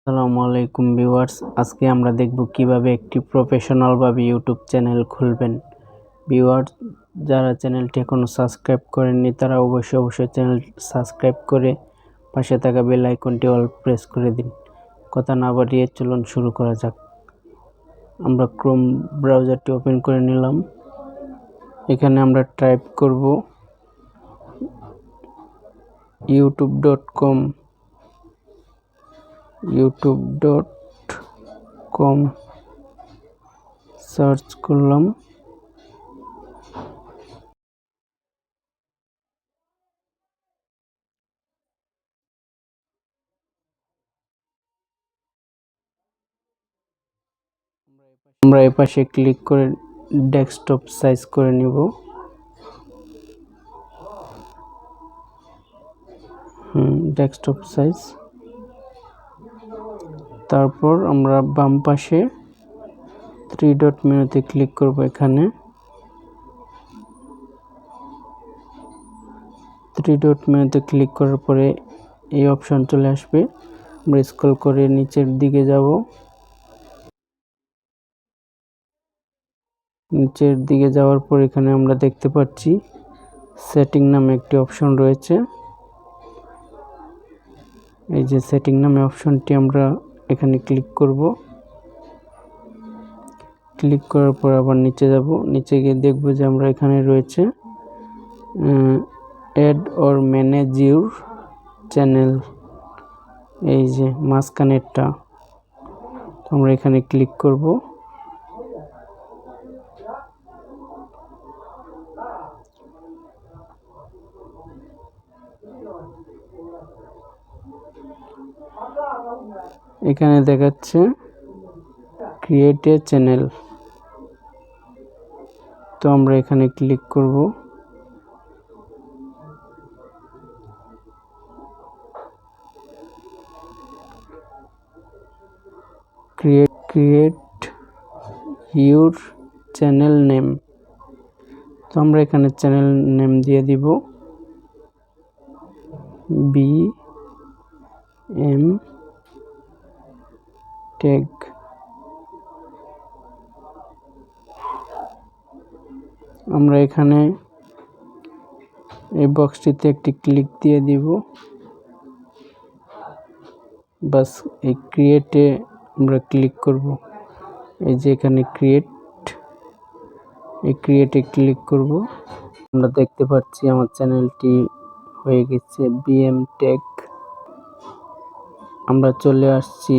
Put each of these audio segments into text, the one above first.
আসসালামু আলাইকুম ভিউয়ার্স, আজকে আমরা দেখব কিভাবে একটি প্রফেশনাল ভাবে ইউটিউব চ্যানেল খুলবেন। ভিউয়ার্স, যারা চ্যানেলটি এখনো সাবস্ক্রাইব করেননি তারা অবশ্যই চ্যানেল সাবস্ক্রাইব করে পাশে থাকা বেল আইকনটি অল প্রেস করে দিন। কথা না বাড়িয়ে চলুন শুরু করা যাক। আমরা ক্রোম ব্রাউজারটি ওপেন করে নিলাম। এখানে আমরা টাইপ করব youtube.com সার্চ করলাম। আমরা এপাশে ক্লিক করে ডেস্কটপ সাইজ করে নিব। Desktop size. তারপর আমরা বাম পাশে 3 ডট মেনুতে ক্লিক করব। এখানে 3 ডট মেনুতে ক্লিক করার পরে এই অপশন চলে আসবে। আমরা স্ক্রল করে নিচের দিকে যাব। নিচের দিকে যাওয়ার পর এখানে আমরা দেখতে পাচ্ছি সেটিং নামে একটি অপশন রয়েছে। এই যে সেটিং নামে অপশনটি আমরা এখানে ক্লিক করব। ক্লিক করার পর আবার নিচে যাব। নিচে গিয়ে দেখব যে আমরা এখানে রয়েছে add or manage your channel. এই যে মাঝখানেরটা আমরা এখানে ক্লিক করব। এখানে দেখাচ্ছে ক্রিয়েট এ চ্যানেল, তো আমরা এখানে ক্লিক করব। ক্রিয়েট ইউর চ্যানেল নেম, তো আমরা এখানে চ্যানেল নেম দিয়ে দিব BM ট্যাগ। আমরা এখানে এই বক্সটিতে একটি ক্লিক দিয়ে দিব। বাস এই ক্রিয়েটে আমরা ক্লিক করব। এই যে এখানে ক্রিয়েটে ক্লিক করব। আমরা দেখতে পাচ্ছি আমার চ্যানেলটি হয়ে গেছে BM ট্যাগ। আমরা চলে আসছি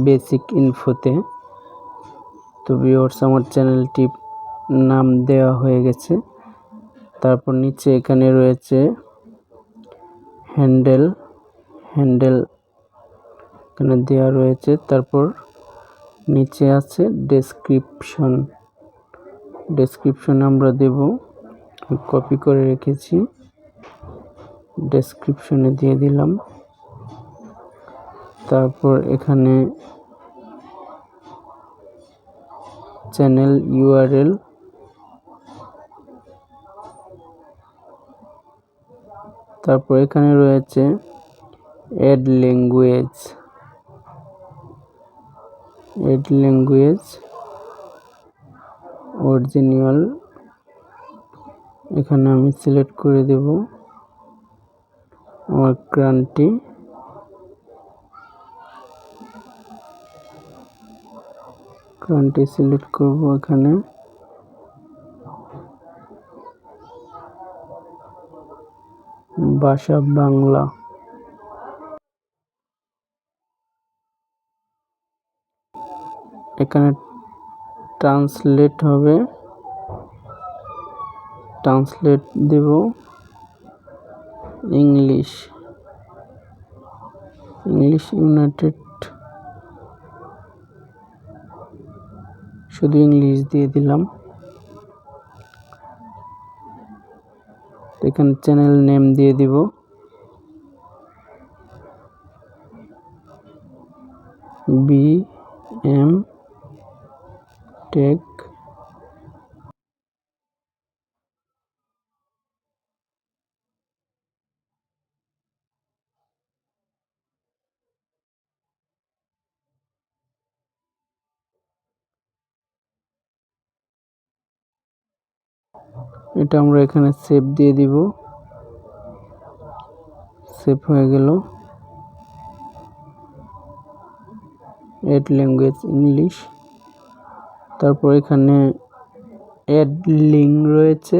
বেসিক ইনফোতে। তো ভিউয়ার্স, আমার চ্যানেলটি নাম দেওয়া হয়ে গেছে। তারপর নিচে এখানে রয়েছে হ্যান্ডেল এখানে দেওয়া রয়েছে। তারপর নিচে আছে ডেসক্রিপশন আমরা দেব। কপি করে রেখেছি, ডেসক্রিপশনে দিয়ে দিলাম। তারপর এখানে চ্যানেল URL, তারপর এখানে রয়েছে অ্যাড ল্যাঙ্গুয়েজ অরিজিনাল। এখানে আমি সিলেক্ট করে দেব আমার কান্ট্রি। সিলেক্ট করব। এখানে ভাষা বাংলা। এখানে ট্রান্সলেট হবে, ট্রান্সলেট দেব ইংলিশ ইউনাইটেড, শুধু ইংলিশ দিয়ে দিলাম। এখানে চ্যানেল নেম দিয়ে দিব BM ট্যাগ। এটা আমরা এখানে সেভ দিয়ে দিব। সেভ হয়ে গেল। Add language English. তারপর এখানে অ্যাড লিঙ্ক রয়েছে।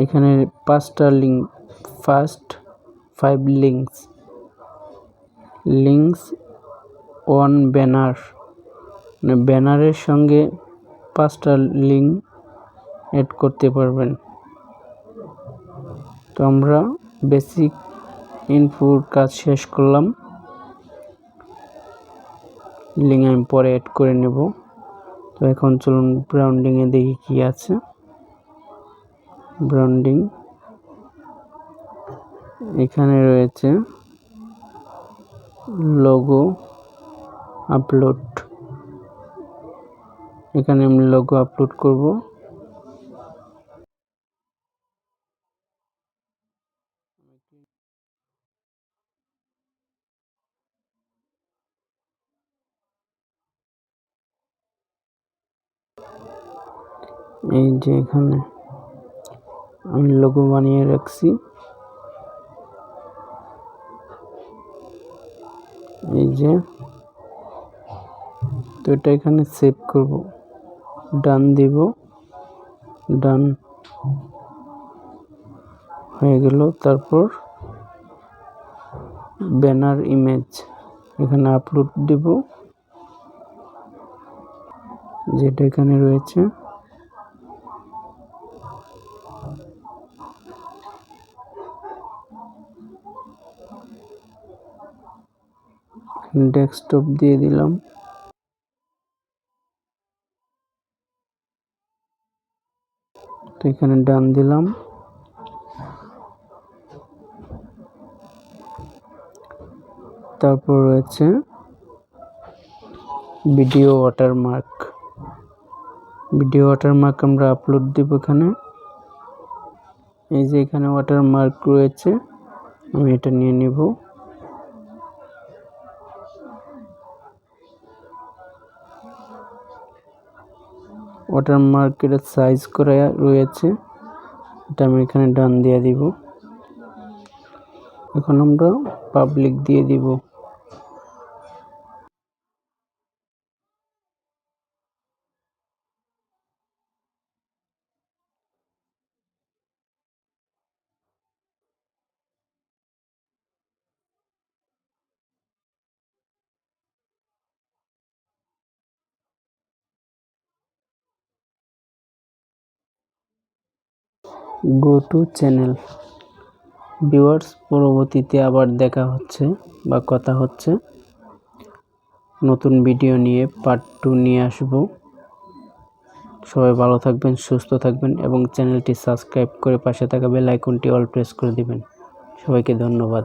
এখানে 5টা link, first 5 links on banner, মানে ব্যানারের সঙ্গে 5টা লিঙ্ক অ্যাড করতে পারবেন। তো আমরা বেসিক ইনফোর কাজ শেষ করলাম। লিঙ্ক আমি পরে অ্যাড করে নেব। তো এখন চলুন ব্র্যান্ডিংয়ে দেখি কি আছে। ব্র্যান্ডিং এখানে রয়েছে লোগো আপলোড। এখানে আমি লোগো আপলোড করব। এই যে এখানে আমি লোগো বানিয়ে রাখছি। এই যে, তো এটা এখানে সেভ করব, ডান দিব। ডান হয়ে গেল। তারপর ব্যানার ইমেজ এখানে আপলোড দিব, যেটা এখানে রয়েছে। ডেস্কটপ দিয়ে দিলাম। তো এখানে ডান দিলাম। তারপর রয়েছে ভিডিও ওয়াটারমার্ক। ভিডিও ওয়াটারমার্ক আমরা আপলোড দিব এখানে। এই যে এখানে ওয়াটারমার্ক রয়েছে, আমি এটা নিয়ে নিব। ওয়াটারমার্কের সাইজ করা রয়েছে, এটা আমি এখানে ডান দিয়ে দিব। এখন আমরা পাবলিক দিয়ে দিব। Go to channel. ভিউয়ার্স, পরবর্তীতে আবার দেখা হচ্ছে বা কথা হচ্ছে। নতুন ভিডিও নিয়ে পার্ট 2 নিয়ে আসব। সবাই ভালো থাকবেন, সুস্থ থাকবেন এবং চ্যানেলটি সাবস্ক্রাইব করে পাশে থাকা বেল আইকনটি অল প্রেস করে দিবেন। সবাইকে ধন্যবাদ।